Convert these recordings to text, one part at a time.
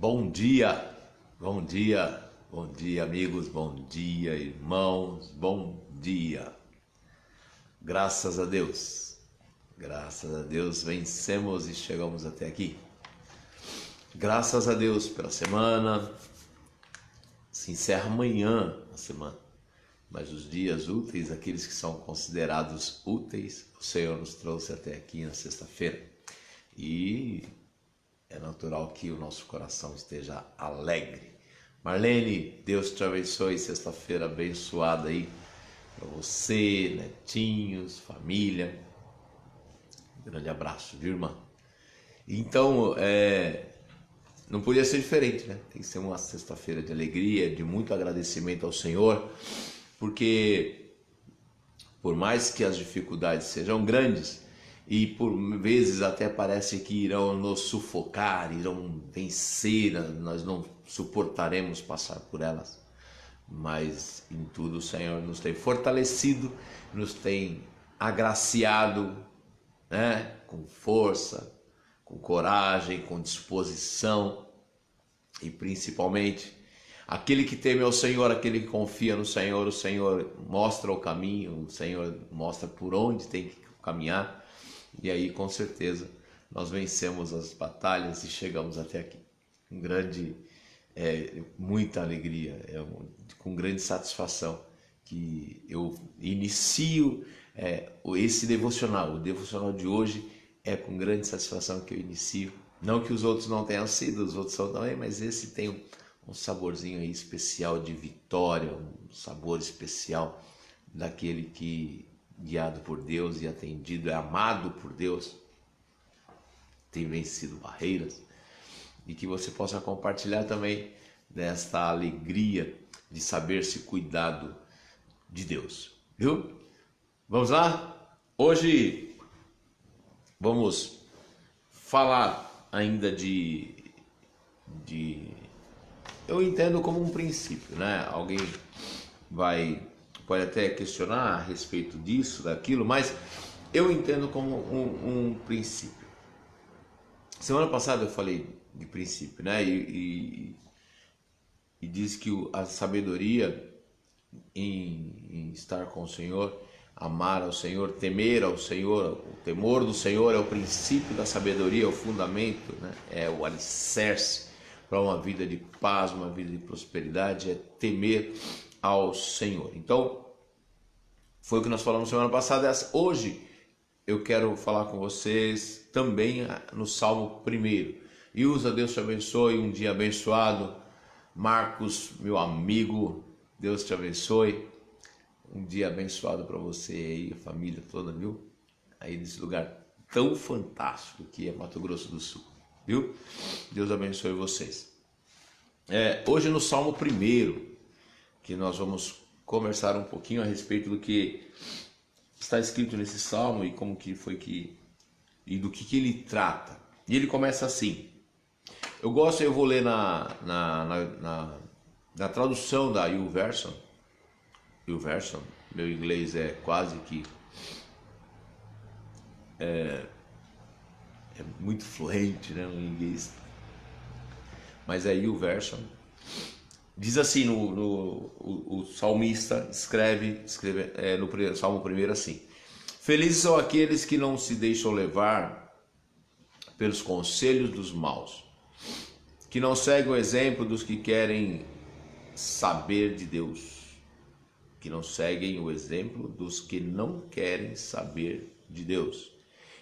Bom dia, bom dia, bom dia, amigos, bom dia, irmãos, bom dia. Graças a Deus vencemos e chegamos até aqui. Graças a Deus pela semana. Se encerra amanhã a semana, mas os dias úteis, aqueles que são considerados úteis, o Senhor nos trouxe até aqui na sexta-feira. E é natural que o nosso coração esteja alegre. Marlene, Deus te abençoe, sexta-feira abençoada aí para você, netinhos, família. Um grande abraço, viu, irmã? Então, não podia ser diferente, né? Tem que ser uma sexta-feira de alegria, de muito agradecimento ao Senhor, porque por mais que as dificuldades sejam grandes, e por vezes até parece que irão nos sufocar, irão vencer, nós não suportaremos passar por elas. Mas em tudo o Senhor nos tem fortalecido, nos tem agraciado, né? Com força, com coragem, com disposição. E principalmente, aquele que teme ao Senhor, aquele que confia no Senhor, o Senhor mostra o caminho, o Senhor mostra por onde tem que caminhar. E aí, com certeza, nós vencemos as batalhas e chegamos até aqui. Com muita alegria, com grande satisfação que eu inicio esse devocional. O devocional de hoje é com grande satisfação que eu inicio. Não que os outros não tenham sido, os outros são também, mas esse tem um saborzinho aí especial de vitória, um sabor especial daquele que, guiado por Deus e atendido, é amado por Deus, tem vencido barreiras, e que você possa compartilhar também desta alegria de saber-se cuidado de Deus, viu? Vamos lá? Hoje vamos falar ainda eu entendo como um princípio, né? Alguém pode até questionar a respeito disso, daquilo, mas eu entendo como um princípio. Semana passada eu falei de princípio, né? E diz que a sabedoria em estar com o Senhor, amar ao Senhor, temer ao Senhor, o temor do Senhor é o princípio da sabedoria, é o fundamento, né? É o alicerce para uma vida de paz, uma vida de prosperidade, é temer ao Senhor. Então, foi o que nós falamos semana passada. Hoje eu quero falar com vocês também no Salmo 1. Ilza, Deus te abençoe, um dia abençoado. Marcos, meu amigo, Deus te abençoe. Um dia abençoado para você aí, a família toda, viu? Aí nesse lugar tão fantástico que é Mato Grosso do Sul, viu? Deus abençoe vocês. Hoje no Salmo 1, que nós vamos conversar um pouquinho a respeito do que está escrito nesse salmo e como que foi e do que ele trata. E ele começa assim. Eu vou ler na tradução da YouVersion. YouVersion, meu inglês é quase que é muito fluente, né, no inglês. Mas é YouVersion. Diz assim, o salmista escreve no Salmo 1 assim: felizes são aqueles que não se deixam levar pelos conselhos dos maus, que não seguem o exemplo dos que querem saber de Deus, que não seguem o exemplo dos que não querem saber de Deus,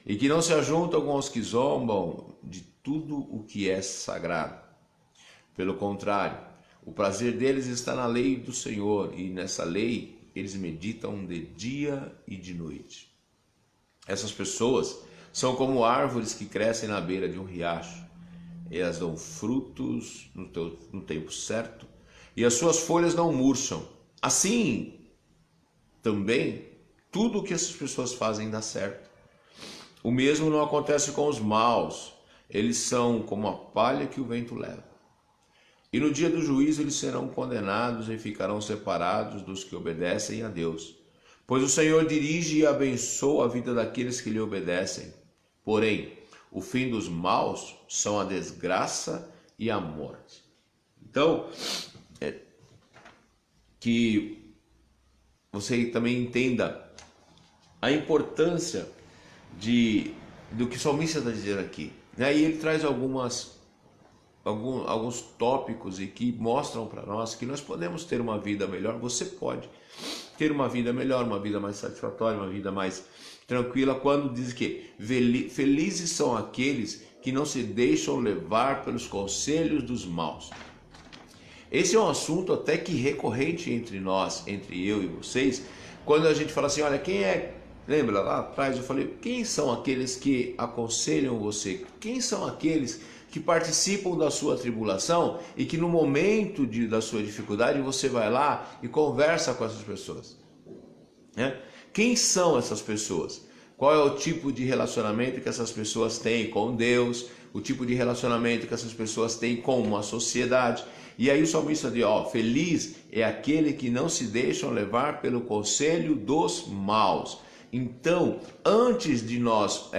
e que não se ajuntam com os que zombam de tudo o que é sagrado. Pelo contrário, o prazer deles está na lei do Senhor, e nessa lei eles meditam de dia e de noite. Essas pessoas são como árvores que crescem na beira de um riacho. Elas dão frutos no tempo certo, e as suas folhas não murcham. Assim, também, tudo o que essas pessoas fazem dá certo. O mesmo não acontece com os maus. Eles são como a palha que o vento leva. E no dia do juízo eles serão condenados e ficarão separados dos que obedecem a Deus. Pois o Senhor dirige e abençoa a vida daqueles que lhe obedecem. Porém, o fim dos maus são a desgraça e a morte. Então, que você também entenda a importância do que o salmista está dizendo aqui. E aí ele traz alguns tópicos e que mostram para nós que nós podemos ter uma vida melhor. Você pode ter uma vida melhor, uma vida mais satisfatória, uma vida mais tranquila, quando diz que felizes são aqueles que não se deixam levar pelos conselhos dos maus. Esse é um assunto até que recorrente entre nós, entre eu e vocês, quando a gente fala assim, olha, quem é... Lembra lá atrás eu falei, quem são aqueles que aconselham você? Quem são aqueles que participam da sua tribulação e que no momento da sua dificuldade você vai lá e conversa com essas pessoas? Quem são essas pessoas? Qual é o tipo de relacionamento que essas pessoas têm com Deus? O tipo de relacionamento que essas pessoas têm com uma sociedade? E aí o salmista diz, feliz é aquele que não se deixam levar pelo conselho dos maus. Então, antes de nós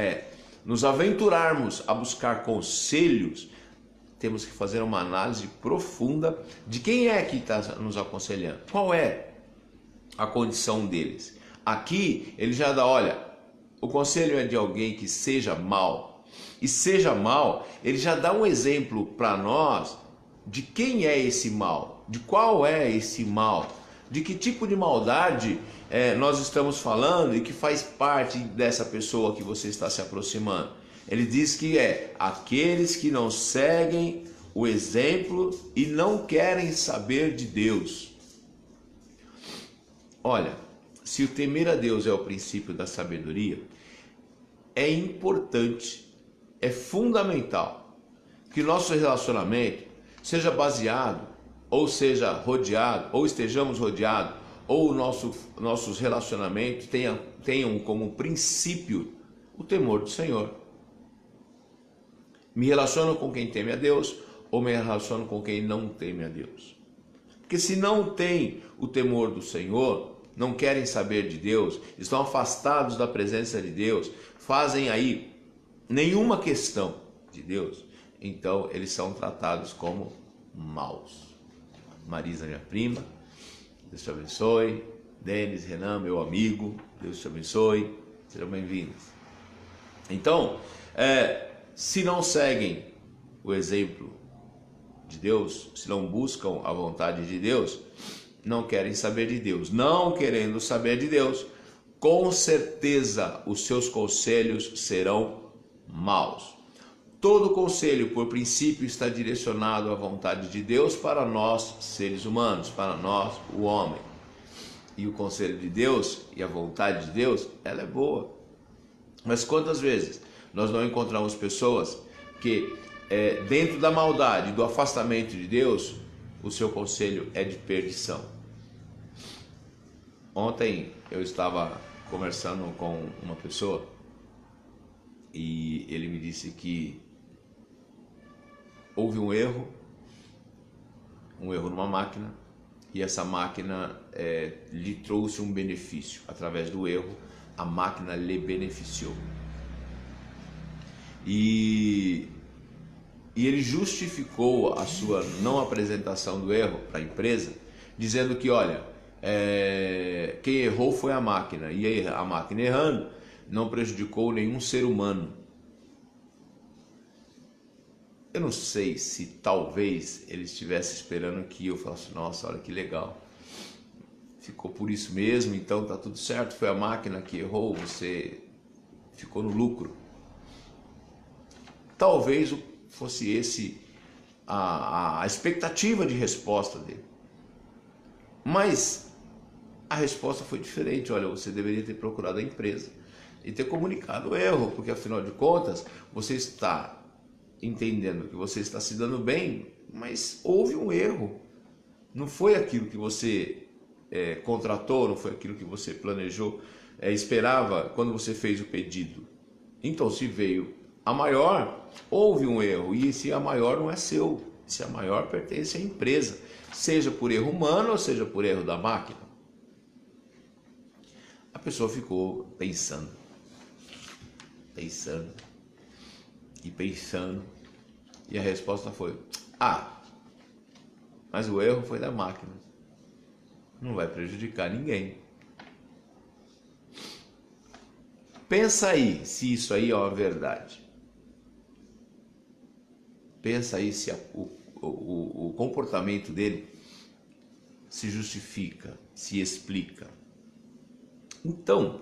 nos aventurarmos a buscar conselhos, temos que fazer uma análise profunda de quem é que está nos aconselhando. Qual é a condição deles? Aqui ele já dá, olha, o conselho é de alguém que seja mau. E seja mau, ele já dá um exemplo para nós de quem é esse mal, de qual é esse mal, de que tipo de maldade nós estamos falando e que faz parte dessa pessoa que você está se aproximando. Ele diz que aqueles que não seguem o exemplo e não querem saber de Deus. Olha, se o temer a Deus é o princípio da sabedoria, é importante, é fundamental que nosso relacionamento seja baseado, ou seja rodeado, ou estejamos rodeados, ou nossos relacionamentos tenham como princípio o temor do Senhor. Me relaciono com quem teme a Deus, ou me relaciono com quem não teme a Deus? Porque se não tem o temor do Senhor, não querem saber de Deus, estão afastados da presença de Deus, fazem aí nenhuma questão de Deus, então eles são tratados como maus. Marisa, minha prima, Deus te abençoe. Denis, Renan, meu amigo, Deus te abençoe. Sejam bem-vindos. Então, se não seguem o exemplo de Deus, se não buscam a vontade de Deus, não querem saber de Deus. Não querendo saber de Deus, com certeza os seus conselhos serão maus. Todo conselho, por princípio, está direcionado à vontade de Deus para nós, seres humanos, para nós, o homem. E o conselho de Deus e a vontade de Deus, ela é boa. Mas quantas vezes nós não encontramos pessoas que, dentro da maldade, do afastamento de Deus, o seu conselho é de perdição? Ontem eu estava conversando com uma pessoa e ele me disse que houve um erro numa máquina, e essa máquina lhe trouxe um benefício. Através do erro, a máquina lhe beneficiou. E ele justificou a sua não apresentação do erro para a empresa, dizendo que, olha, quem errou foi a máquina, e a máquina errando não prejudicou nenhum ser humano. Eu não sei se talvez ele estivesse esperando que eu falasse, nossa, olha que legal, ficou por isso mesmo, então tá tudo certo, foi a máquina que errou, você ficou no lucro. Talvez fosse esse a expectativa de resposta dele. Mas a resposta foi diferente. Olha, você deveria ter procurado a empresa e ter comunicado o erro, porque afinal de contas você está entendendo que você está se dando bem, mas houve um erro. Não foi aquilo que você contratou, não foi aquilo que você planejou, esperava quando você fez o pedido. Então, se veio a maior, houve um erro, e esse a maior não é seu, esse a maior pertence à empresa, seja por erro humano ou seja por erro da máquina. A pessoa ficou pensando e pensando, e a resposta foi, Ah, mas o erro foi da máquina. Não vai prejudicar ninguém. Pensa aí se isso aí é uma verdade. Pensa aí se o comportamento dele se justifica, se explica. Então,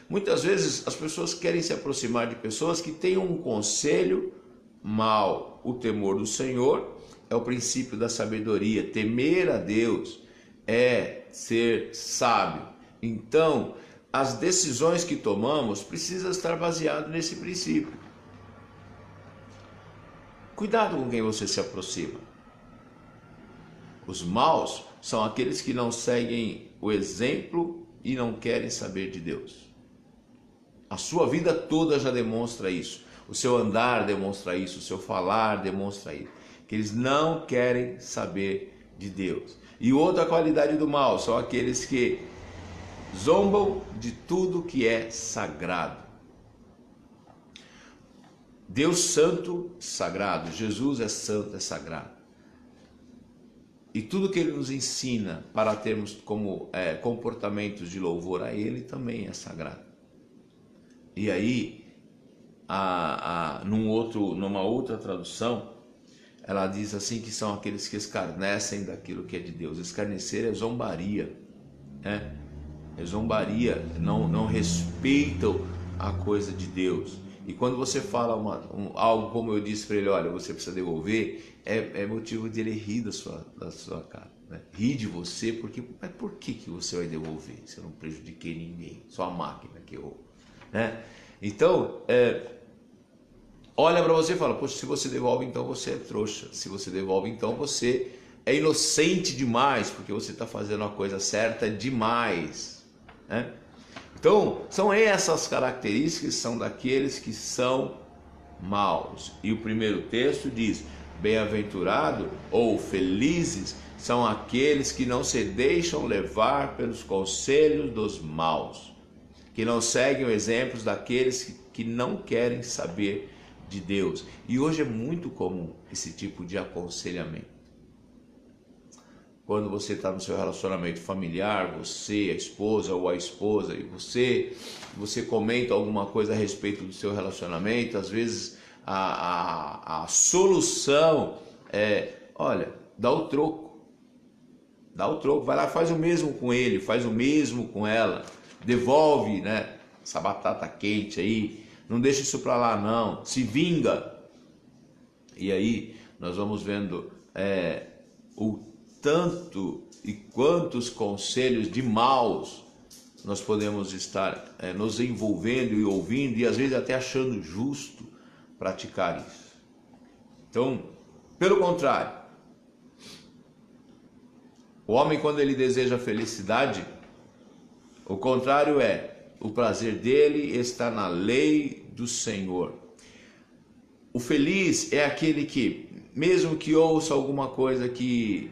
muitas vezes as pessoas querem se aproximar de pessoas que tenham um conselho mau. O temor do Senhor é o princípio da sabedoria. Temer a Deus é ser sábio. Então, as decisões que tomamos precisam estar baseadas nesse princípio. Cuidado com quem você se aproxima. Os maus são aqueles que não seguem o exemplo e não querem saber de Deus. A sua vida toda já demonstra isso. O seu andar demonstra isso, o seu falar demonstra isso. Que eles não querem saber de Deus. E outra qualidade do mal são aqueles que zombam de tudo que é sagrado. Deus santo, sagrado. Jesus é santo, é sagrado. E tudo que Ele nos ensina para termos como comportamentos de louvor a Ele também é sagrado. E aí, numa outra tradução, ela diz assim que são aqueles que escarnecem daquilo que é de Deus. Escarnecer é zombaria, né? É zombaria, não respeitam a coisa de Deus. E quando você fala algo como eu disse para ele, olha, você precisa devolver, é motivo de ele rir da sua cara, né? Rir de você, mas por que você vai devolver? Se eu não prejudiquei ninguém, só a máquina que eu... Né? Então, olha para você e fala, poxa, se você devolve, então você é trouxa. Se você devolve, então você é inocente demais, porque você está fazendo a coisa certa demais, né? Então, são essas características que são daqueles que são maus. E o primeiro texto diz, bem-aventurado ou felizes são aqueles que não se deixam levar pelos conselhos dos maus, que não seguem os exemplos daqueles que não querem saber de Deus. E hoje é muito comum esse tipo de aconselhamento. Quando você está no seu relacionamento familiar, você, a esposa ou a esposa, e você comenta alguma coisa a respeito do seu relacionamento, às vezes a solução é, olha, dá o troco, vai lá, faz o mesmo com ele, faz o mesmo com ela, devolve, né, essa batata quente aí, não deixa isso para lá não, se vinga. E aí nós vamos vendo o tanto e quantos conselhos de maus nós podemos estar nos envolvendo e ouvindo, e às vezes até achando justo praticar isso. Então, pelo contrário, o homem, quando ele deseja felicidade, o contrário o prazer dele está na lei do Senhor. O feliz é aquele que, mesmo que ouça alguma coisa que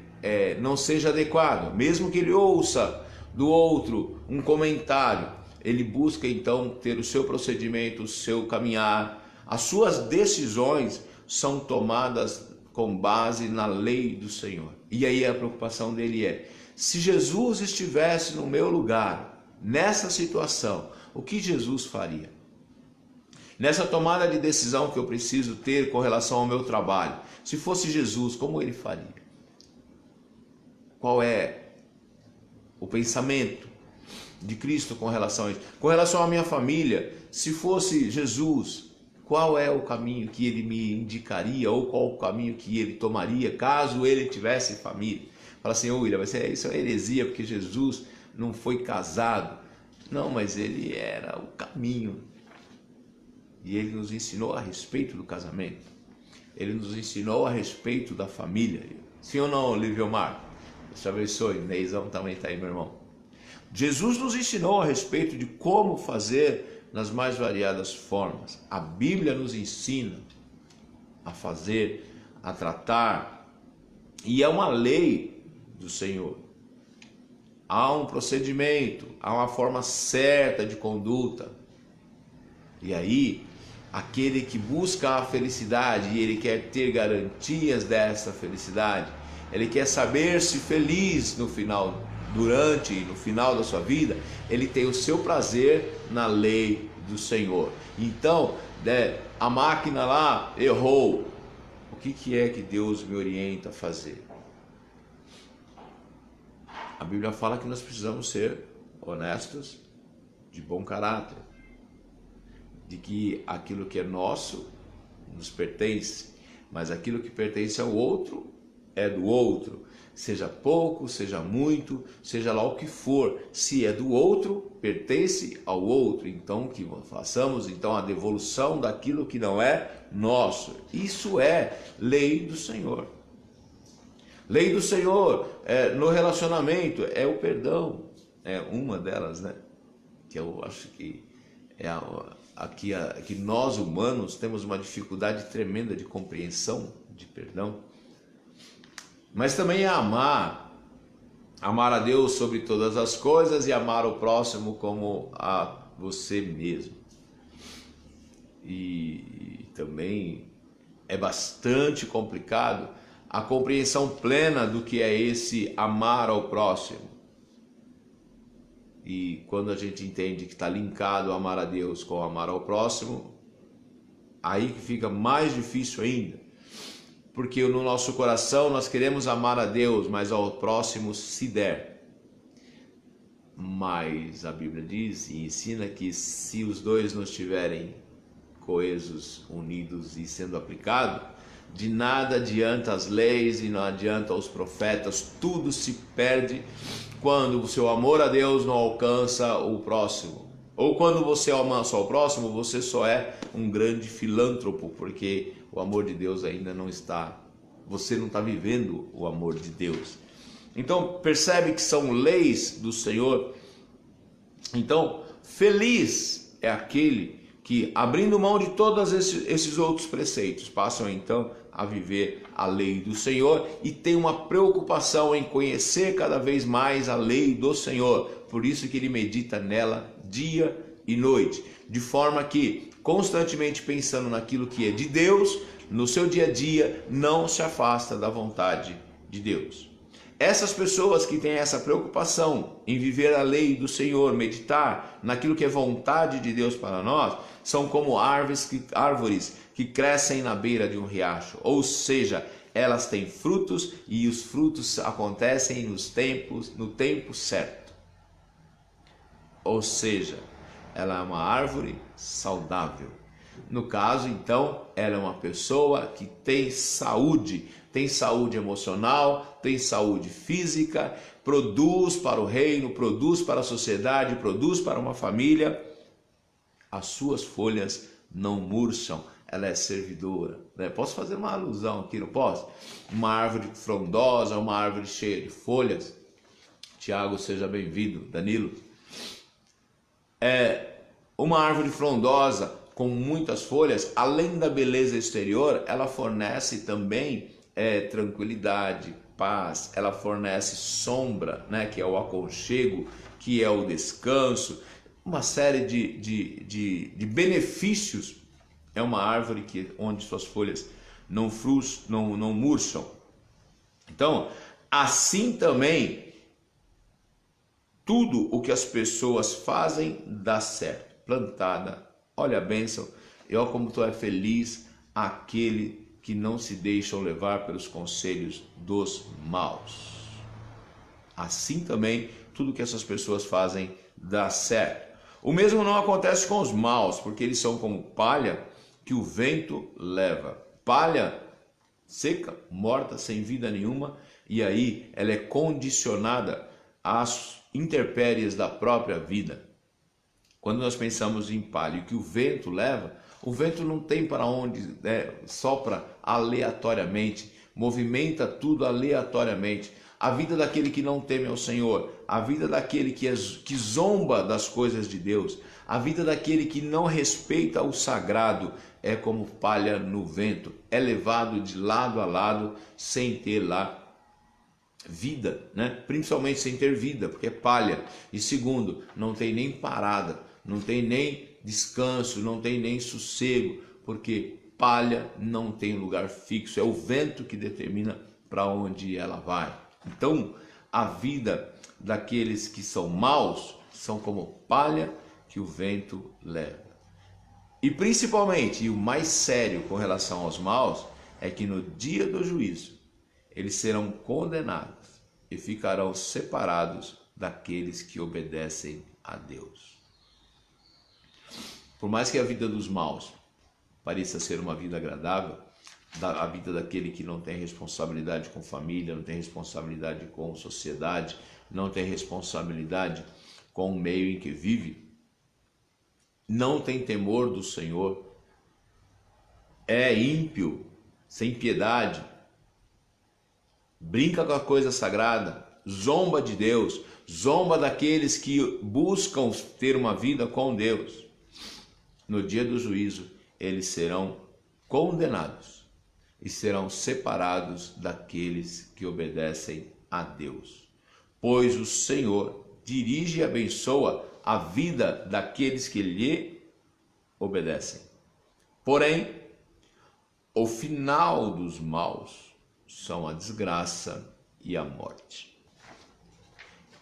não seja adequado, mesmo que ele ouça do outro um comentário, ele busca então ter o seu procedimento, o seu caminhar, as suas decisões são tomadas com base na lei do Senhor. E aí a preocupação dele se Jesus estivesse no meu lugar, nessa situação, o que Jesus faria? Nessa tomada de decisão que eu preciso ter com relação ao meu trabalho, se fosse Jesus, como ele faria? Qual é o pensamento de Cristo com relação a isso? Com relação à minha família, se fosse Jesus, qual é o caminho que ele me indicaria, ou qual o caminho que ele tomaria, caso ele tivesse família? Fala assim, William, isso é heresia, porque Jesus não foi casado. Não, mas ele era o caminho. E ele nos ensinou a respeito do casamento. Ele nos ensinou a respeito da família. Sim ou não, Liviomar? Deus te abençoe. Neizão também está aí, meu irmão. Jesus nos ensinou a respeito de como fazer nas mais variadas formas. A Bíblia nos ensina a fazer, a tratar. E é uma lei do Senhor. Há um procedimento, há uma forma certa de conduta. E aí, aquele que busca a felicidade e ele quer ter garantias dessa felicidade, ele quer saber-se feliz no final, durante e no final da sua vida, ele tem o seu prazer na lei do Senhor. Então, a máquina lá errou. O que é que Deus me orienta a fazer? A Bíblia fala que nós precisamos ser honestos, de bom caráter, de que aquilo que é nosso nos pertence, mas aquilo que pertence ao outro é do outro, seja pouco, seja muito, seja lá o que for, se é do outro, pertence ao outro, então que façamos então a devolução daquilo que não é nosso. Isso é lei do Senhor. Lei do Senhor no relacionamento é o perdão, é uma delas, né? Que eu acho que é que nós humanos temos uma dificuldade tremenda de compreensão de perdão. Mas também é amar a Deus sobre todas as coisas e amar o próximo como a você mesmo. E também é bastante complicado a compreensão plena do que é esse amar ao próximo. E quando a gente entende que está linkado amar a Deus com amar ao próximo, aí que fica mais difícil ainda. Porque no nosso coração nós queremos amar a Deus, mas ao próximo se der. Mas a Bíblia diz e ensina que se os dois não estiverem coesos, unidos e sendo aplicados, de nada adianta as leis e não adianta os profetas, tudo se perde quando o seu amor a Deus não alcança o próximo. Ou quando você ama só o próximo, você só é um grande filântropo, porque o amor de Deus ainda não está, você não está vivendo o amor de Deus. Então percebe que são leis do Senhor. Então feliz é aquele que, abrindo mão de todos esses outros preceitos, passam então a viver a lei do Senhor e tem uma preocupação em conhecer cada vez mais a lei do Senhor. Por isso que ele medita nela dia e noite, de forma que, constantemente pensando naquilo que é de Deus, no seu dia a dia não se afasta da vontade de Deus. Essas pessoas que têm essa preocupação em viver a lei do Senhor, meditar naquilo que é vontade de Deus para nós, são como árvores que crescem na beira de um riacho, ou seja, elas têm frutos e os frutos acontecem no tempo certo. Ou seja, ela é uma árvore saudável. No caso, então, ela é uma pessoa que tem saúde emocional, tem saúde física, produz para o reino, produz para a sociedade, produz para uma família. As suas folhas não murcham, ela é servidora, né? Posso fazer uma alusão aqui, não posso? Uma árvore frondosa, uma árvore cheia de folhas. Tiago, seja bem-vindo. Danilo. Uma árvore frondosa com muitas folhas, além da beleza exterior, ela fornece também tranquilidade, paz, ela fornece sombra, né, que é o aconchego, que é o descanso, uma série de benefícios. É uma árvore onde suas folhas não murcham. Então, assim também, tudo o que as pessoas fazem dá certo. Plantada, olha a bênção, e olha como tu é feliz aquele que não se deixam levar pelos conselhos dos maus. Assim também, tudo que essas pessoas fazem dá certo. O mesmo não acontece com os maus, porque eles são como palha que o vento leva. Palha seca, morta, sem vida nenhuma, e aí ela é condicionada às intempéries da própria vida. Quando nós pensamos em palha e que o vento leva, o vento não tem para onde, sopra aleatoriamente, movimenta tudo aleatoriamente. A vida daquele que não teme ao Senhor, a vida daquele que zomba das coisas de Deus, a vida daquele que não respeita o sagrado, é como palha no vento, é levado de lado a lado sem ter lá vida, né? Principalmente sem ter vida, porque é palha. E segundo, não tem nem parada, não tem nem descanso, não tem nem sossego, porque palha não tem lugar fixo, é o vento que determina para onde ela vai. Então, a vida daqueles que são maus são como palha que o vento leva. E principalmente, e o mais sério com relação aos maus, é que no dia do juízo, eles serão condenados e ficarão separados daqueles que obedecem a Deus. Por mais que a vida dos maus pareça ser uma vida agradável, a vida daquele que não tem responsabilidade com família, não tem responsabilidade com sociedade, não tem responsabilidade com o meio em que vive, não tem temor do Senhor, é ímpio, sem piedade, brinca com a coisa sagrada, zomba de Deus, zomba daqueles que buscam ter uma vida com Deus. No dia do juízo, eles serão condenados e serão separados daqueles que obedecem a Deus. Pois o Senhor dirige e abençoa a vida daqueles que lhe obedecem. Porém, o final dos maus são a desgraça e a morte.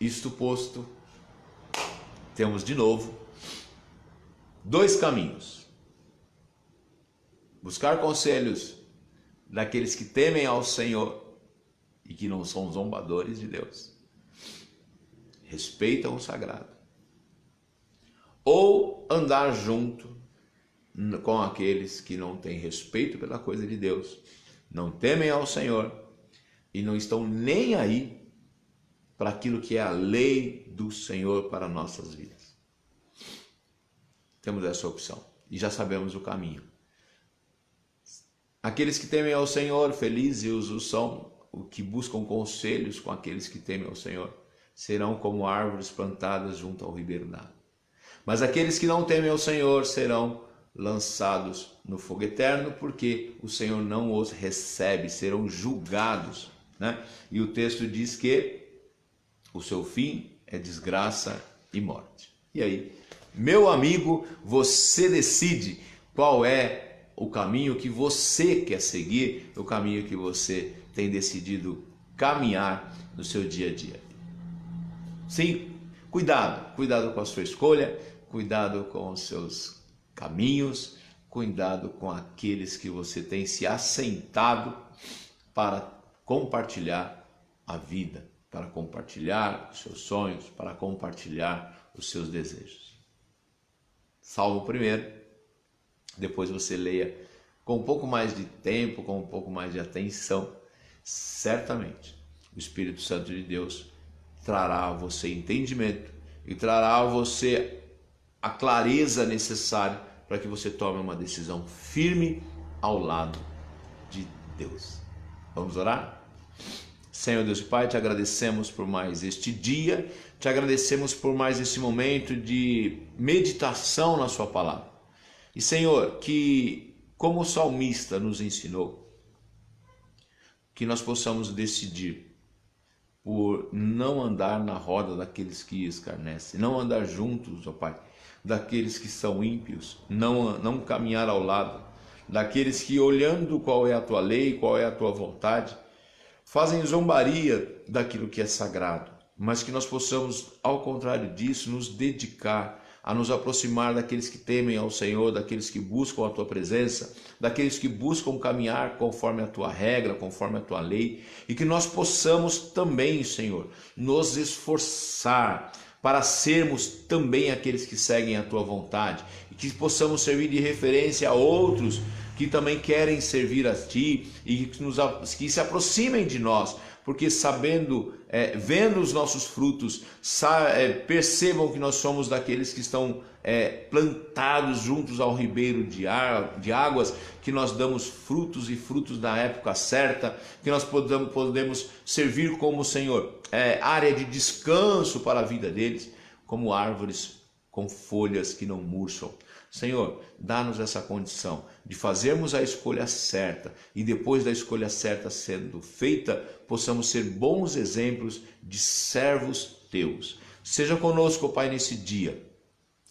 Isto posto, temos de novo dois caminhos: buscar conselhos daqueles que temem ao Senhor e que não são zombadores de Deus, respeitam o sagrado, ou andar junto com aqueles que não têm respeito pela coisa de Deus, não temem ao Senhor e não estão nem aí para aquilo que é a lei do Senhor para nossas vidas. Temos essa opção e já sabemos o caminho. Aqueles que temem ao Senhor, felizes os são, os que buscam conselhos com aqueles que temem ao Senhor, serão como árvores plantadas junto ao ribeiro d'água. Mas aqueles que não temem ao Senhor serão lançados no fogo eterno, porque o Senhor não os recebe, serão julgados, né? E o texto diz que o seu fim é desgraça e morte. E aí, meu amigo, você decide qual é o caminho que você quer seguir, o caminho que você tem decidido caminhar no seu dia a dia. Sim, cuidado com a sua escolha, cuidado com os seus caminhos, cuidado com aqueles que você tem se assentado para compartilhar a vida, para compartilhar os seus sonhos, para compartilhar os seus desejos. Salmo primeiro, depois você leia com um pouco mais de tempo, com um pouco mais de atenção. Certamente o Espírito Santo de Deus trará a você entendimento e trará a você a clareza necessária para que você tome uma decisão firme ao lado de Deus. Vamos orar? Senhor Deus e Pai, te agradecemos por mais este dia, te agradecemos por mais esse momento de meditação na sua palavra. E Senhor, que como o salmista nos ensinou, que nós possamos decidir por não andar na roda daqueles que escarnecem, não andar juntos, ó Pai, daqueles que são ímpios, não caminhar ao lado daqueles que, olhando qual é a tua lei, qual é a tua vontade, fazem zombaria daquilo que é sagrado, mas que nós possamos, ao contrário disso, nos dedicar a nos aproximar daqueles que temem ao Senhor, daqueles que buscam a tua presença, daqueles que buscam caminhar conforme a tua regra, conforme a tua lei, e que nós possamos também, Senhor, nos esforçar para sermos também aqueles que seguem a tua vontade, e que possamos servir de referência a outros que também querem servir a ti e que se aproximem de nós, porque sabendo, vendo os nossos frutos, percebam que nós somos daqueles que estão plantados juntos ao ribeiro de águas, que nós damos frutos e frutos na época certa, que nós podemos servir como, Senhor, área de descanso para a vida deles, como árvores com folhas que não murcham. Senhor, dá-nos essa condição de fazermos a escolha certa e depois da escolha certa sendo feita, possamos ser bons exemplos de servos teus. Seja conosco, Pai, nesse dia.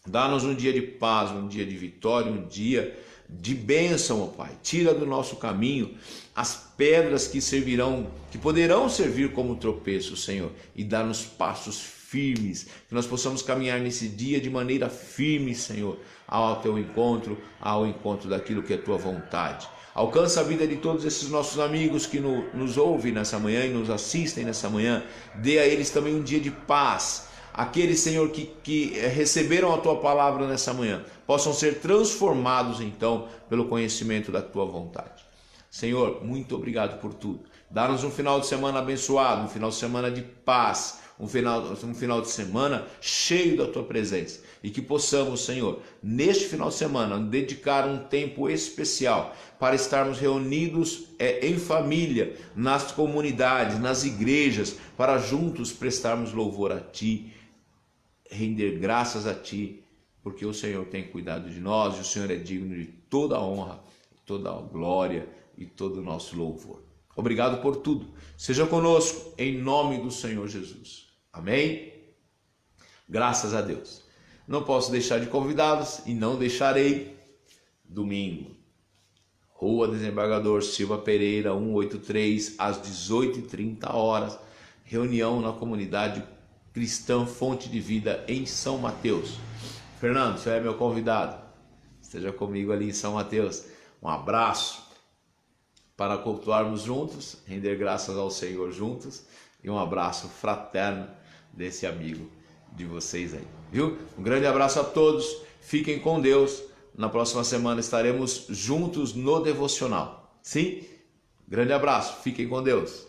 Dá-nos um dia de paz, um dia de vitória, um dia de bênção, ó Pai. Tira do nosso caminho as pedras que servirão, que poderão servir como tropeço, Senhor, e dá-nos passos firmes, que nós possamos caminhar nesse dia de maneira firme, Senhor, ao teu encontro, ao encontro daquilo que é tua vontade. Alcança a vida de todos esses nossos amigos que nos ouvem nessa manhã e nos assistem nessa manhã. Dê a eles também um dia de paz. Aqueles, Senhor, que receberam a tua palavra nessa manhã, possam ser transformados então pelo conhecimento da tua vontade. Senhor, muito obrigado por tudo. Dá-nos um final de semana abençoado, um final de semana de paz, um final de semana cheio da tua presença. E que possamos, Senhor, neste final de semana, dedicar um tempo especial para estarmos reunidos em família, nas comunidades, nas igrejas, para juntos prestarmos louvor a Ti, render graças a Ti, porque o Senhor tem cuidado de nós e o Senhor é digno de toda a honra, toda a glória e todo o nosso louvor. Obrigado por tudo. Seja conosco, em nome do Senhor Jesus. Amém? Graças a Deus. Não posso deixar de convidá-los e não deixarei. Domingo, Rua Desembargador Silva Pereira, 183, às 18h30, reunião na comunidade cristã Fonte de Vida em São Mateus. Fernando, você é meu convidado. Esteja comigo ali em São Mateus. Um abraço para cultuarmos juntos, render graças ao Senhor juntos, e um abraço fraterno desse amigo de vocês aí, viu? Um grande abraço a todos, fiquem com Deus. Na próxima semana estaremos juntos no devocional, sim? Grande abraço, fiquem com Deus.